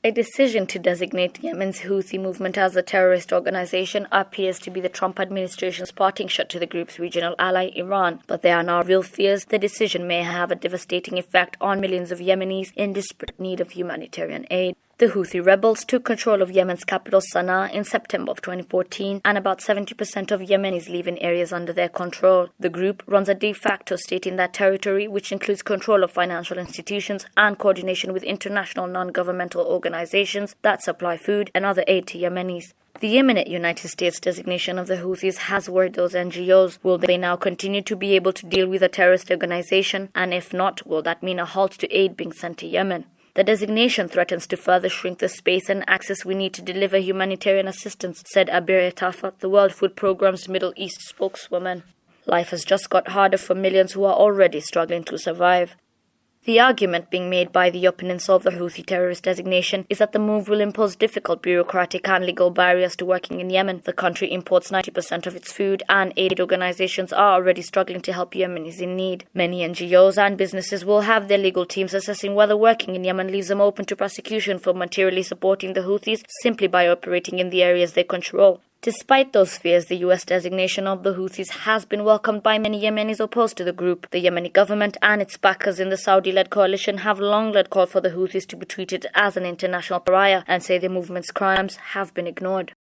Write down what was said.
A decision to designate Yemen's Houthi movement as a terrorist organization appears to be the Trump administration's parting shot to the group's regional ally, Iran. But there are now real fears the decision may have a devastating effect on millions of Yemenis in desperate need of humanitarian aid. The Houthi rebels took control of Yemen's capital Sana'a in September of 2014, and about 70% of Yemenis live in areas under their control. The group runs a de facto state in that territory, which includes control of financial institutions and coordination with international non-governmental organizations that supply food and other aid to Yemenis. The imminent United States designation of the Houthis has worried those NGOs. Will they now continue to be able to deal with a terrorist organization? And if not, will that mean a halt to aid being sent to Yemen? The designation threatens to further shrink the space and access we need to deliver humanitarian assistance, said Abir Etafa, the World Food Programme's Middle East spokeswoman. Life has just got harder for millions who are already struggling to survive. The argument being made by the opponents of the Houthi terrorist designation is that the move will impose difficult bureaucratic and legal barriers to working in Yemen. The country imports 90% of its food, and aid organizations are already struggling to help Yemenis in need. Many NGOs and businesses will have their legal teams assessing whether working in Yemen leaves them open to prosecution for materially supporting the Houthis simply by operating in the areas they control. Despite those fears, the U.S. designation of the Houthis has been welcomed by many Yemenis opposed to the group. The Yemeni government and its backers in the Saudi-led coalition have long led call for the Houthis to be treated as an international pariah and say the movement's crimes have been ignored.